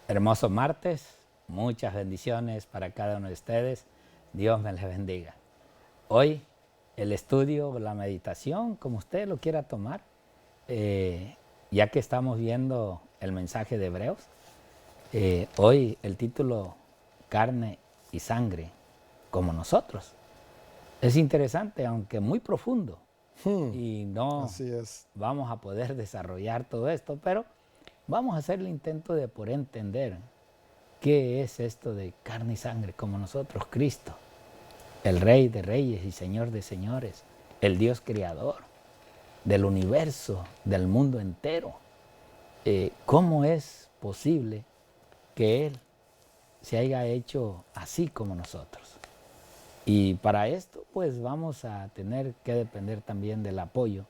Hermoso martes, muchas bendiciones para cada uno de ustedes. Dios me les bendiga. Hoy el estudio, la meditación, como usted lo quiera tomar, ya que estamos viendo el mensaje de Hebreos, hoy el título Carne y Sangre, como nosotros. Es interesante, aunque muy profundo, y no Así es. vamos a poder desarrollar todo esto, pero vamos a hacer el intento de poder entender qué es esto de carne y sangre, como nosotros, Cristo, el Rey de Reyes y Señor de Señores, el Dios Creador del universo, del mundo entero. ¿Cómo es posible que Él se haya hecho así como nosotros? Y para esto, pues vamos a tener que depender también del apoyo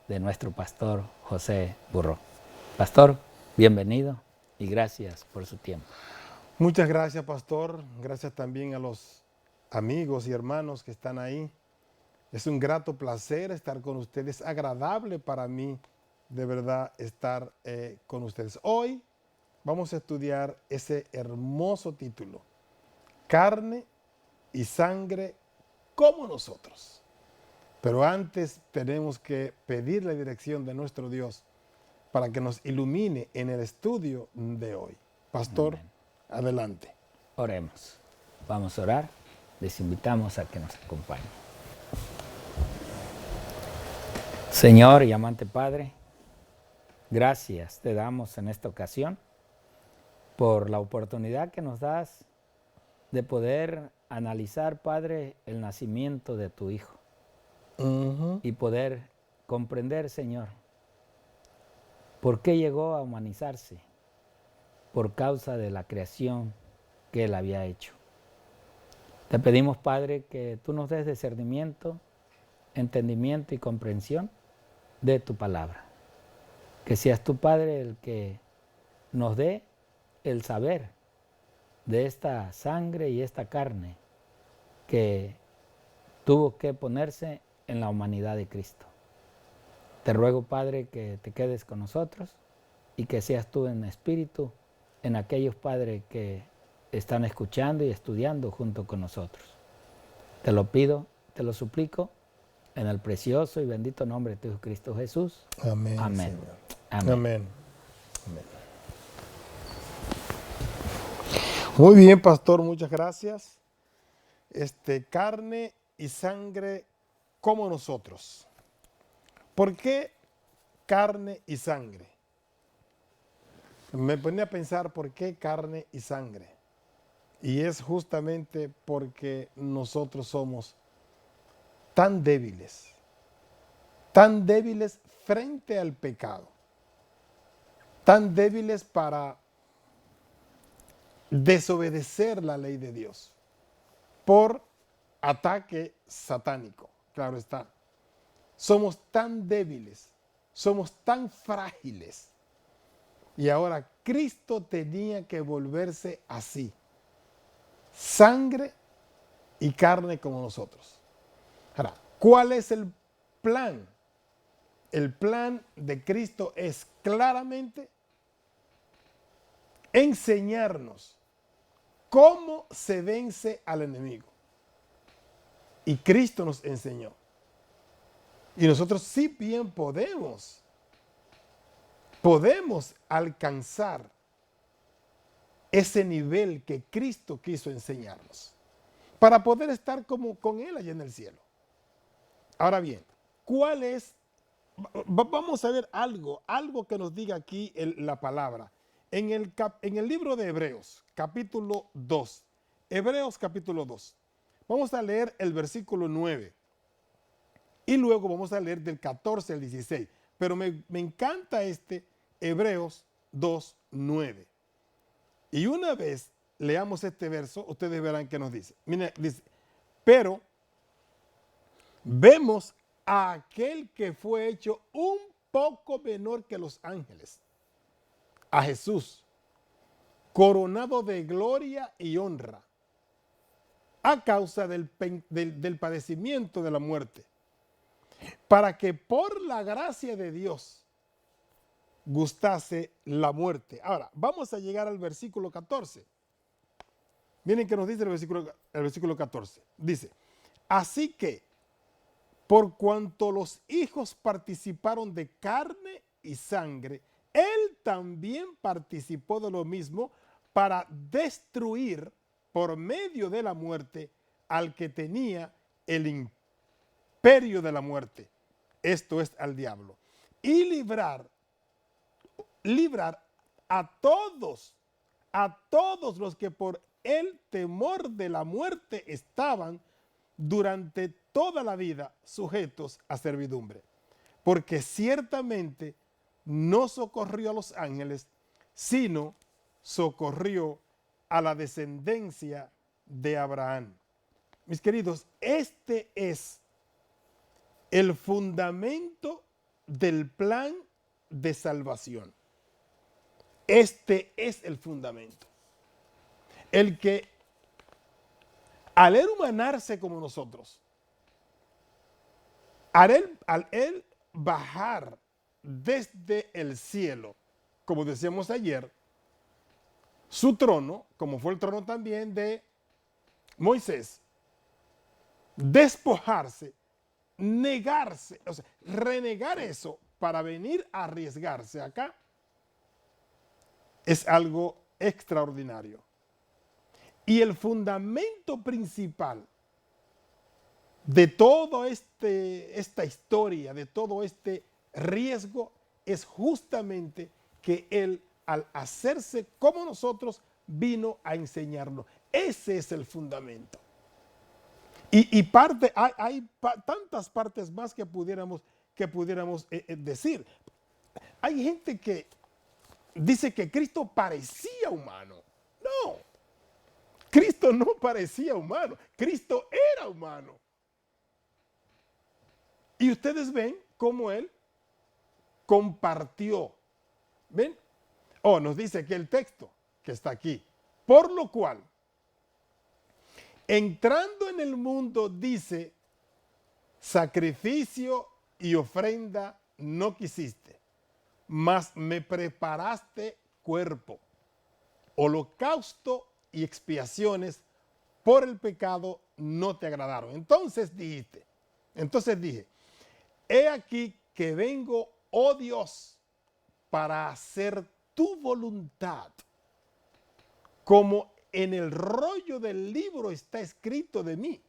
de nuestro pastor José Burro. Pastor, bienvenido y gracias por su tiempo. Muchas gracias, pastor. Gracias también a los amigos y hermanos que están ahí. Es un grato placer estar con ustedes. Es agradable para mí, de verdad, estar con ustedes. Hoy vamos a estudiar ese hermoso título, Carne y Sangre como nosotros. Pero antes tenemos que pedir la dirección de nuestro Dios para que nos ilumine en el estudio de hoy. Pastor, Amén. adelante. Oremos. Vamos a orar. Les invitamos a que nos acompañen. Señor y amante Padre, gracias te damos en esta ocasión por la oportunidad que nos das de poder analizar, Padre, el nacimiento de tu Hijo y poder comprender, Señor, por qué llegó a humanizarse por causa de la creación que Él había hecho. Te pedimos, Padre, que tú nos des discernimiento, entendimiento y comprensión de tu palabra. Que seas tu Padre el que nos dé el saber de esta sangre y esta carne que tuvo que ponerse en la humanidad de Cristo. Te ruego, Padre, que te quedes con nosotros y que seas tú en espíritu en aquellos, Padre, que están escuchando y estudiando junto con nosotros. Te lo pido, te lo suplico, en el precioso y bendito nombre de tu Hijo Cristo Jesús. Amén, Amén. Señor. Amén. Amén. Amén. Muy bien, pastor, muchas gracias. Carne y sangre como nosotros. ¿Por qué carne y sangre? Me ponía a pensar por qué carne y sangre. Y es justamente porque nosotros somos tan débiles frente al pecado, tan débiles para desobedecer la ley de Dios por ataque satánico. Claro está. Somos tan débiles, somos tan frágiles. Y ahora Cristo tenía que volverse así, sangre y carne como nosotros. Ahora, ¿cuál es el plan? El plan de Cristo es claramente enseñarnos cómo se vence al enemigo. Y Cristo nos enseñó. Y nosotros sí bien podemos alcanzar ese nivel que Cristo quiso enseñarnos para poder estar como con Él allá en el cielo. Ahora bien, ¿cuál es? Vamos a ver algo que nos diga aquí la palabra. En el libro de Hebreos, capítulo 2. Hebreos, capítulo 2. Vamos a leer el versículo 9. Y luego vamos a leer del 14 al 16. Pero me encanta Hebreos 2, 9. Y una vez leamos este verso, ustedes verán qué nos dice. Mira, dice, pero vemos a aquel que fue hecho un poco menor que los ángeles, a Jesús, coronado de gloria y honra, a causa del padecimiento de la muerte, para que por la gracia de Dios gustase la muerte. Ahora, vamos a llegar al versículo 14. Miren que nos dice el versículo 14. Dice, así que, por cuanto los hijos participaron de carne y sangre, él también participó de lo mismo para destruir por medio de la muerte al que tenía el imperio de la muerte, esto es al diablo, y librar a todos los que por el temor de la muerte estaban durante toda la vida sujetos a servidumbre. Porque ciertamente no socorrió a los ángeles, sino socorrió a la descendencia de Abraham. Mis queridos, este es el fundamento del plan de salvación. Este es el fundamento. El que al él humanarse como nosotros, al él bajar desde el cielo, como decíamos ayer, su trono, como fue el trono también de Moisés, despojarse, negarse, o sea, renegar eso para venir a arriesgarse acá, es algo extraordinario. Y el fundamento principal de toda esta historia, de todo este riesgo, es justamente que Él, al hacerse como nosotros, vino a enseñarnos. Ese es el fundamento. Y hay tantas partes más que pudiéramos decir. Hay gente que dice que Cristo parecía humano. No, Cristo no parecía humano, Cristo era humano. Y ustedes ven cómo Él compartió. ¿Ven? Nos dice aquí el texto que está aquí. Por lo cual, entrando en el mundo, dice, sacrificio y ofrenda no quisiste, mas me preparaste cuerpo, holocausto y expiaciones por el pecado no te agradaron. Entonces dije, he aquí que vengo, oh Dios, para hacer tu voluntad, como en el rollo del libro está escrito de mí,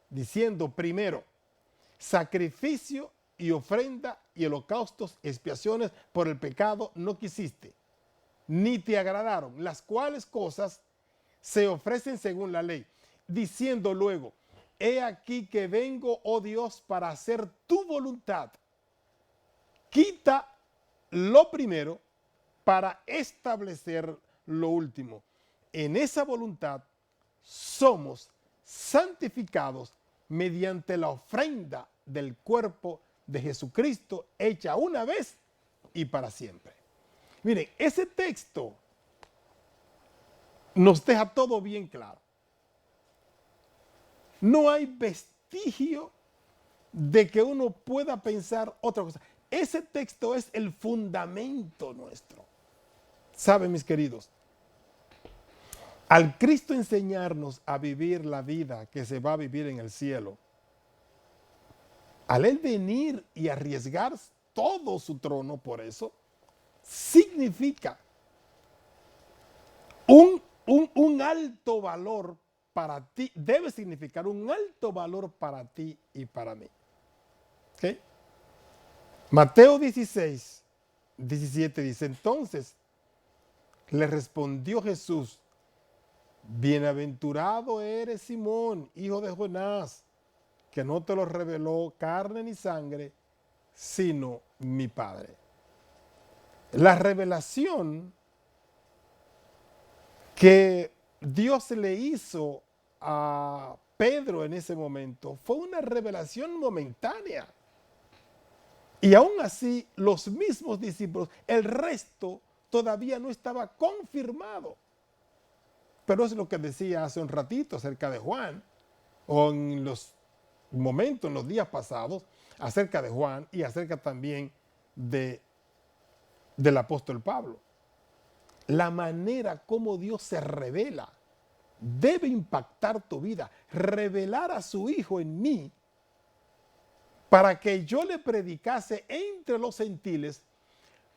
diciendo primero, sacrificio y ofrenda y holocaustos, expiaciones por el pecado no quisiste, ni te agradaron, las cuales cosas se ofrecen según la ley, diciendo luego, he aquí que vengo, oh Dios, para hacer tu voluntad. Quita lo primero para establecer lo último. En esa voluntad somos santificados mediante la ofrenda del cuerpo de Jesucristo hecha una vez y para siempre. Miren, ese texto nos deja todo bien claro. No hay vestigio de que uno pueda pensar otra cosa. Ese texto es el fundamento nuestro. ¿Saben, mis queridos? Al Cristo enseñarnos a vivir la vida que se va a vivir en el cielo, al Él venir y arriesgar todo su trono por eso, significa un alto valor para ti, debe significar un alto valor para ti y para mí. ¿Okay? Mateo 16, 17 dice, entonces le respondió Jesús, bienaventurado eres Simón, hijo de Jonás, que no te lo reveló carne ni sangre, sino mi Padre. La revelación que Dios le hizo a Pedro en ese momento fue una revelación momentánea. Y aún así, los mismos discípulos, el resto todavía no estaba confirmado. Pero es lo que decía hace un ratito acerca de Juan, o en los momentos, en los días pasados, acerca de Juan y acerca también de del apóstol Pablo. La manera como Dios se revela debe impactar tu vida. Revelar a su Hijo en mí para que yo le predicase entre los gentiles,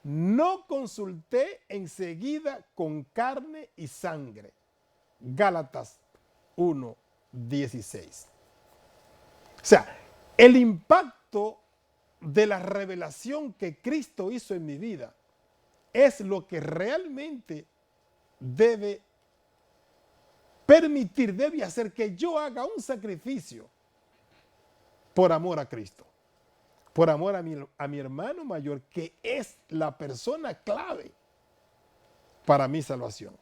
no consulté enseguida con carne y sangre. Gálatas 1:16. O sea, el impacto de la revelación que Cristo hizo en mi vida es lo que realmente debe permitir, debe hacer que yo haga un sacrificio por amor a Cristo, por amor a mi hermano mayor, que es la persona clave para mi salvación.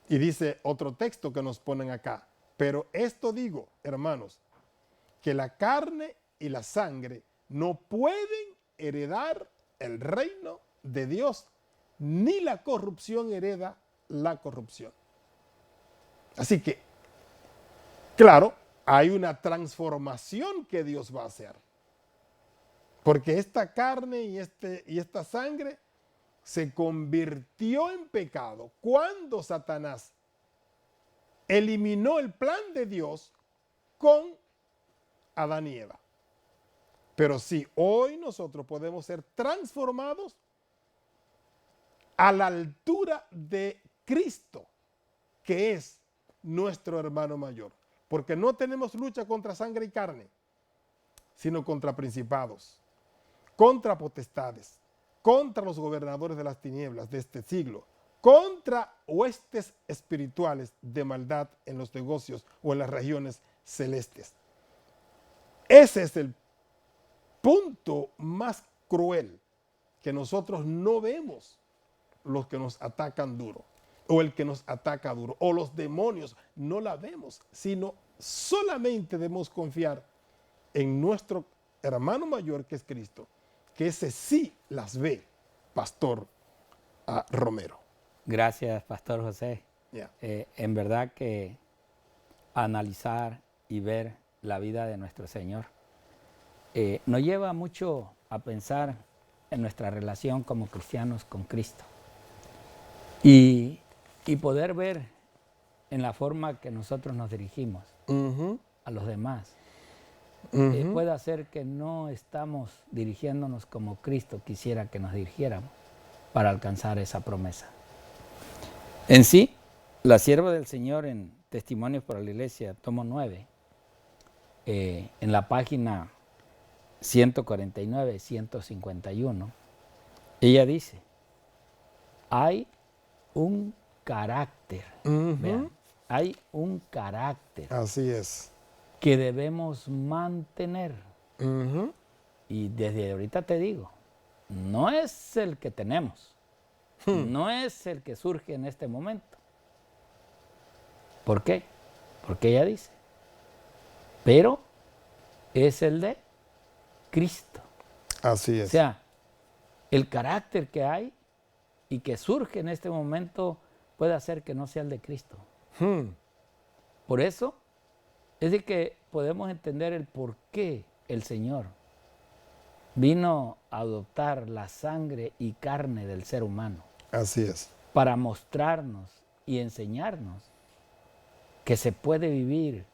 Y dice otro texto que nos ponen acá: pero esto digo, hermanos, que la carne y la sangre no pueden heredar el reino de Dios, ni la corrupción hereda la corrupción. Así que, claro, hay una transformación que Dios va a hacer. Porque esta carne y esta sangre se convirtió en pecado cuando Satanás eliminó el plan de Dios con Adán y Eva. Pero sí, hoy nosotros podemos ser transformados a la altura de Cristo, que es nuestro hermano mayor. Porque no tenemos lucha contra sangre y carne, sino contra principados, contra potestades, contra los gobernadores de las tinieblas de este siglo, contra huestes espirituales de maldad en los negocios o en las regiones celestes. Ese es el punto más cruel, que nosotros no vemos los que nos atacan duro, o el que nos ataca duro, o los demonios, no la vemos, sino solamente debemos confiar en nuestro hermano mayor, que es Cristo, que ese sí las ve, Pastor Romero. Gracias, Pastor José. Yeah. En verdad que analizar y ver la vida de nuestro Señor nos lleva mucho a pensar en nuestra relación como cristianos con Cristo y poder ver en la forma que nosotros nos dirigimos a los demás. Puede hacer que no estamos dirigiéndonos como Cristo quisiera que nos dirigiéramos para alcanzar esa promesa. En sí, la sierva del Señor en Testimonios para la Iglesia, tomo 9, en la página 149, 151, ella dice, hay un carácter, vean, hay un carácter. Así es. Que debemos mantener. Y desde ahorita te digo, no es el que tenemos, no es el que surge en este momento. ¿Por qué? Porque ella dice, pero es el de Cristo. Así es. O sea, el carácter que hay y que surge en este momento puede hacer que no sea el de Cristo. Por eso es de que podemos entender el por qué el Señor vino a adoptar la sangre y carne del ser humano. Así es. Para mostrarnos y enseñarnos que se puede vivir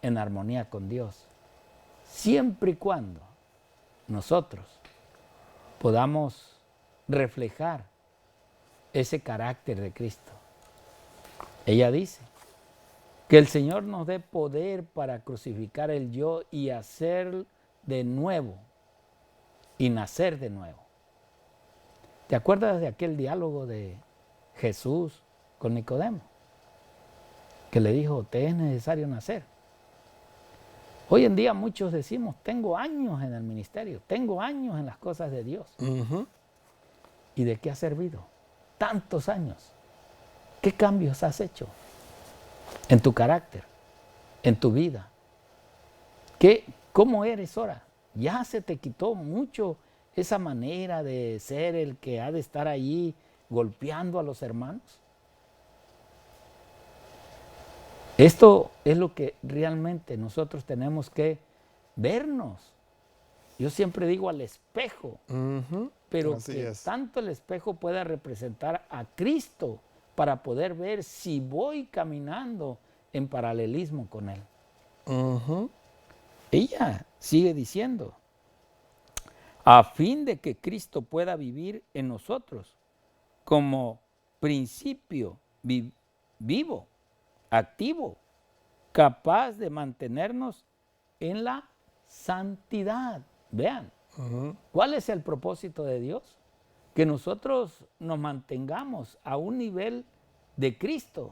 en armonía con Dios, siempre y cuando nosotros podamos reflejar ese carácter de Cristo. Ella dice que el Señor nos dé poder para crucificar el yo y hacer de nuevo y nacer de nuevo. ¿Te acuerdas de aquel diálogo de Jesús con Nicodemo? Que le dijo, te es necesario nacer. Hoy en día muchos decimos, tengo años en el ministerio, tengo años en las cosas de Dios. ¿Y de qué ha servido? Tantos años. ¿Qué cambios has hecho en tu carácter, en tu vida? ¿Cómo eres ahora? ¿Ya se te quitó mucho esa manera de ser el que ha de estar ahí golpeando a los hermanos? Esto es lo que realmente nosotros tenemos que vernos Yo siempre digo al espejo, pero Así que es. tanto el espejo pueda representar a Cristo para poder ver si voy caminando en paralelismo con Él. Ella sigue diciendo, a fin de que Cristo pueda vivir en nosotros como principio vivo, activo, capaz de mantenernos en la santidad. Vean, ¿cuál es el propósito de Dios? Que nosotros nos mantengamos a un nivel de Cristo.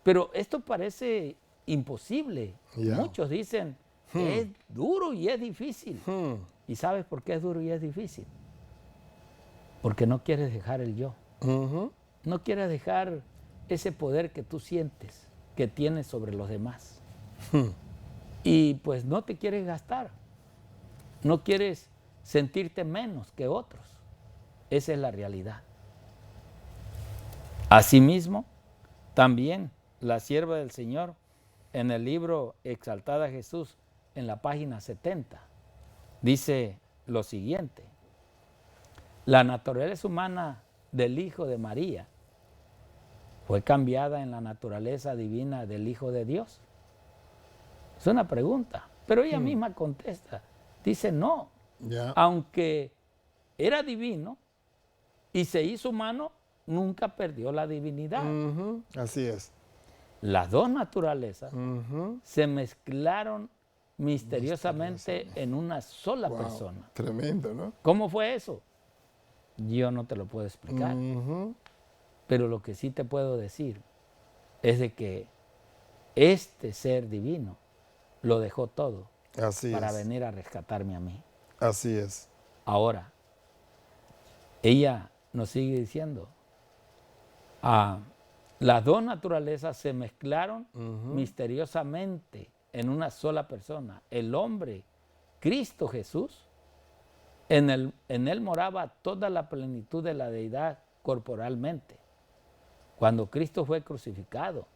Pero esto parece imposible. Ya. Muchos dicen, es duro y es difícil. ¿Y sabes por qué es duro y es difícil? Porque no quieres dejar el yo. No quieres dejar ese poder que tú sientes, que tienes sobre los demás. Y pues no te quieres gastar. No quieres sentirte menos que otros. Esa es la realidad. Asimismo, también la sierva del Señor, en el libro Exaltada Jesús, en la página 70, dice lo siguiente: la naturaleza humana del Hijo de María fue cambiada en la naturaleza divina del Hijo de Dios. Es una pregunta, pero ella misma contesta. Dice no, Ya. aunque era divino y se hizo humano, nunca perdió la divinidad. Así es. Las dos naturalezas se mezclaron misteriosamente en una sola Wow, persona. tremendo, ¿no? ¿Cómo fue eso? Yo no te lo puedo explicar, pero lo que sí te puedo decir es de que este ser divino lo dejó todo Así para es. venir a rescatarme a mí. Así es. Ahora, ella nos sigue diciendo, las dos naturalezas se mezclaron misteriosamente en una sola persona. El hombre, Cristo Jesús, en él moraba toda la plenitud de la deidad corporalmente. Cuando Cristo fue crucificado,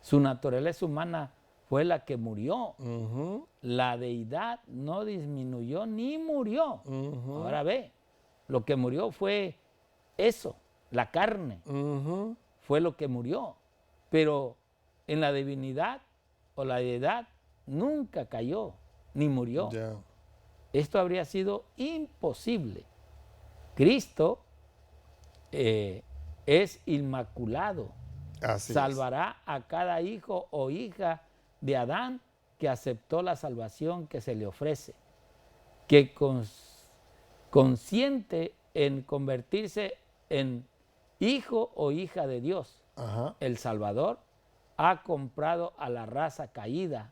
su naturaleza humana fue la que murió. La deidad no disminuyó ni murió. Ahora ve, lo que murió fue eso, la carne. Fue lo que murió. Pero en la divinidad o la deidad nunca cayó ni murió. Ya. Esto habría sido imposible. Cristo es inmaculado. Así Salvará a cada hijo o hija de Adán que aceptó la salvación que se le ofrece, que consciente en convertirse en hijo o hija de Dios. El Salvador ha comprado a la raza caída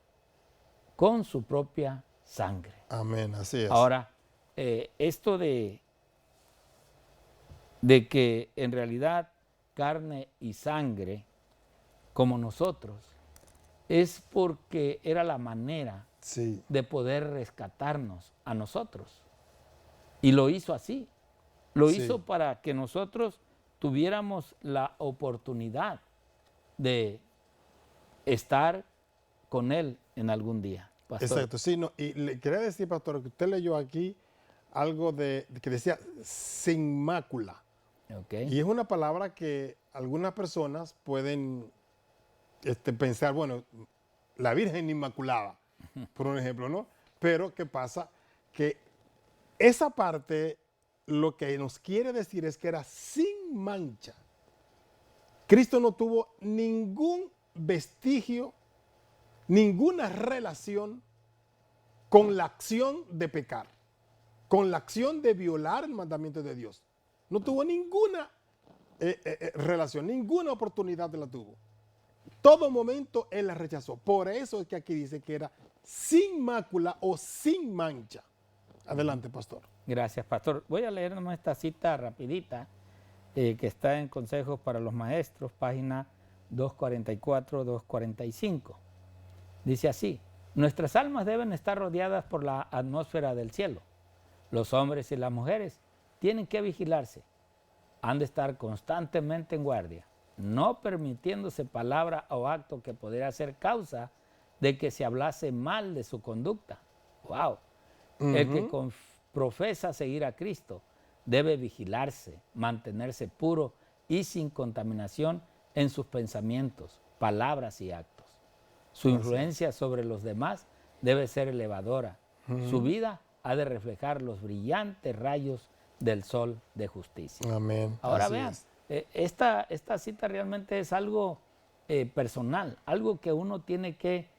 con su propia sangre. Amén, así es. Ahora, esto de que en realidad carne y sangre, como nosotros, es porque era la manera Sí. de poder rescatarnos a nosotros. Y lo hizo así. Lo Sí. hizo para que nosotros tuviéramos la oportunidad de estar con Él en algún día. Pastor. Exacto, sí, no, y le quería decir, pastor, que usted leyó aquí algo de que decía sin mácula. Okay. Y es una palabra que algunas personas pueden pensar, bueno, la Virgen Inmaculada, por un ejemplo, ¿no? Pero ¿qué pasa? Que esa parte lo que nos quiere decir es que era sin mancha. Cristo no tuvo ningún vestigio, ninguna relación con la acción de pecar, con la acción de violar el mandamiento de Dios. No tuvo ninguna relación, ninguna oportunidad la tuvo. Todo momento Él la rechazó. Por eso es que aquí dice que era sin mácula o sin mancha. Adelante, pastor. Gracias, pastor. Voy a leer nomás esta cita rapidita que está en Consejos para los Maestros, página 244, 245. Dice así: nuestras almas deben estar rodeadas por la atmósfera del cielo. Los hombres y las mujeres tienen que vigilarse. Han de estar constantemente en guardia, no permitiéndose palabra o acto que pudiera ser causa de que se hablase mal de su conducta. ¡Wow! El que profesa seguir a Cristo debe vigilarse, mantenerse puro y sin contaminación en sus pensamientos, palabras y actos. Su influencia sobre los demás debe ser elevadora. Su vida ha de reflejar los brillantes rayos del sol de justicia. Amén. Ahora Así vean, es. esta cita realmente es algo personal, algo que uno tiene que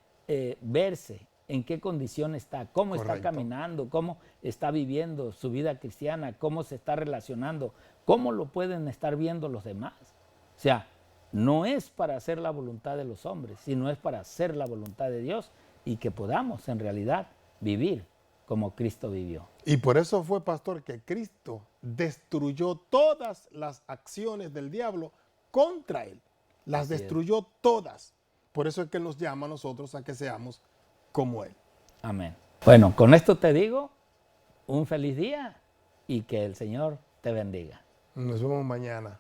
verse en qué condición está, cómo está Correcto. caminando, cómo está viviendo su vida cristiana, cómo se está relacionando, cómo lo pueden estar viendo los demás. O sea, no es para hacer la voluntad de los hombres, sino es para hacer la voluntad de Dios y que podamos en realidad vivir como Cristo vivió. Y por eso fue, pastor, que Cristo destruyó todas las acciones del diablo contra él. Las Así es. destruyó todas. Por eso es que nos llama a nosotros a que seamos como él. Amén. Bueno, con esto te digo un feliz día y que el Señor te bendiga. Nos vemos mañana.